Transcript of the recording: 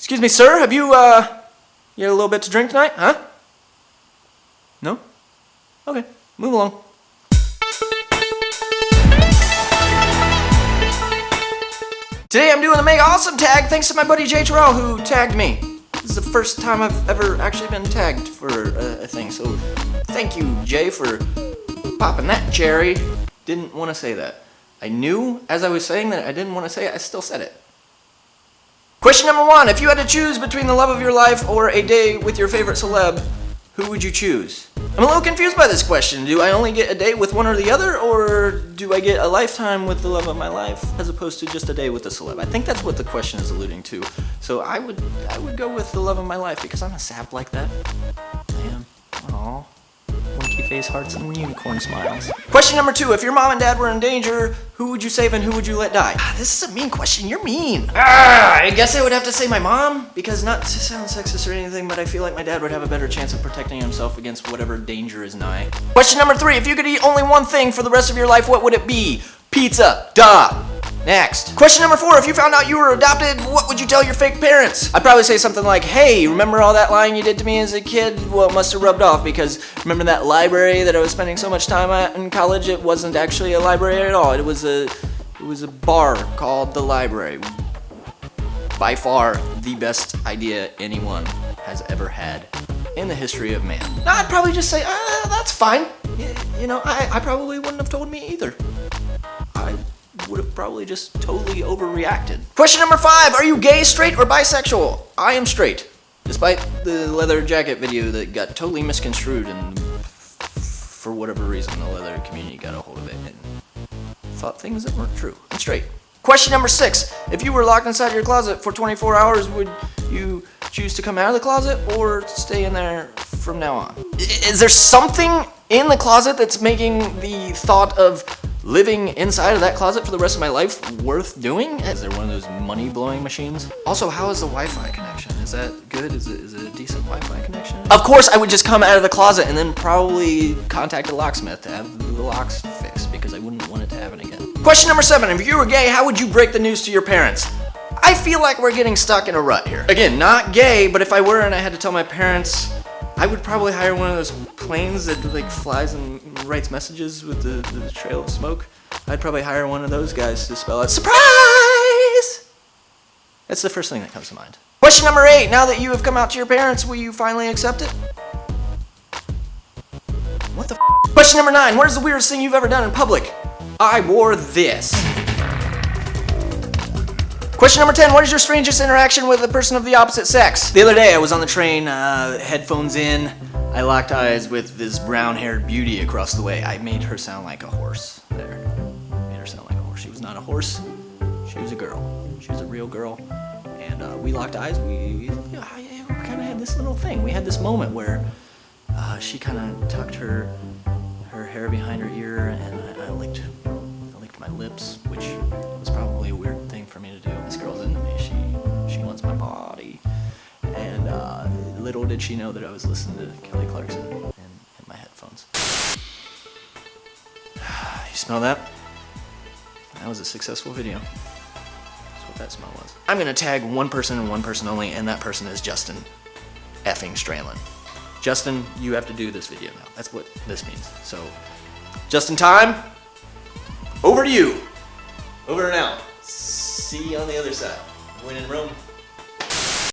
Excuse me, sir, have you had a little bit to drink tonight, huh? No? Okay, move along. Today I'm doing the Mega Awesome tag thanks to my buddy Jay Terrell who tagged me. This is the first time I've ever actually been tagged for a thing, so thank you, Jay, for popping that cherry. Didn't want to say that. I knew as I was saying that I didn't want to say it, I still said it. Question number 1, if you had to choose between the love of your life or a day with your favorite celeb, who would you choose? I'm a little confused by this question. Do I only get a date with one or the other, or do I get a lifetime with the love of my life as opposed to just a day with the celeb? I think that's what the question is alluding to. So I would go with the love of my life because I'm a sap like that. I am. Aww. Winky face hearts and unicorn smiles. Question number 2, if your mom and dad were in danger, who would you save and who would you let die? This is a mean question, you're mean. I guess I would have to say my mom, because not to sound sexist or anything, but I feel like my dad would have a better chance of protecting himself against whatever danger is nigh. Question number 3, if you could eat only one thing for the rest of your life, what would it be? Pizza. Duh. Next. Question number 4, if you found out you were adopted, what would you tell your fake parents? I'd probably say something like, hey, remember all that lying you did to me as a kid? Well, it must have rubbed off because remember that library that I was spending so much time at in college? It wasn't actually a library at all. It was a bar called the library. By far the best idea anyone has ever had in the history of man. No, I'd probably just say, that's fine. You know, I probably wouldn't have told me either. I would have probably just totally overreacted. Question number 5, are you gay, straight, or bisexual? I am straight, despite the leather jacket video that got totally misconstrued and for whatever reason the leather community got a hold of it and thought things that weren't true. I'm straight. Question number 6, if you were locked inside your closet for 24 hours, would you choose to come out of the closet or stay in there from now on? Is there something in the closet that's making the thought of living inside of that closet for the rest of my life worth doing? Is there one of those money-blowing machines? Also, how is the Wi-Fi connection? Is that good? Is it a decent Wi-Fi connection? Of course, I would just come out of the closet and then probably contact a locksmith to have the locks fixed because I wouldn't want it to happen again. Question number 7, if you were gay, how would you break the news to your parents? I feel like we're getting stuck in a rut here. Again, not gay, but if I were and I had to tell my parents, I would probably hire one of those planes that like flies and writes messages with the trail of smoke. I'd probably hire one of those guys to spell out surprise! That's the first thing that comes to mind. Question number 8, now that you have come out to your parents, will you finally accept it? What the f? Question number 9, what is the weirdest thing you've ever done in public? I wore this. Question number 10, what is your strangest interaction with a person of the opposite sex? The other day I was on the train, headphones in, I locked eyes with this brown-haired beauty across the way. I made her sound like a horse there. Made her sound like a horse. She was not a horse, she was a girl. She was a real girl. And we locked eyes, we kind of had this little thing. We had this moment where she kind of tucked her hair behind her ear and I licked my lips, which was probably a weird thing for me to do. This girl's into me. She wants my body. And little did she know that I was listening to Kelly Clarkson in my headphones. You smell that? That was a successful video. That's what that smell was. I'm gonna tag one person and one person only, and that person is Justin effing Stralin. Justin, you have to do this video now. That's what this means. So, Justin time. Over to you. Over and out. See you on the other side. When in Rome.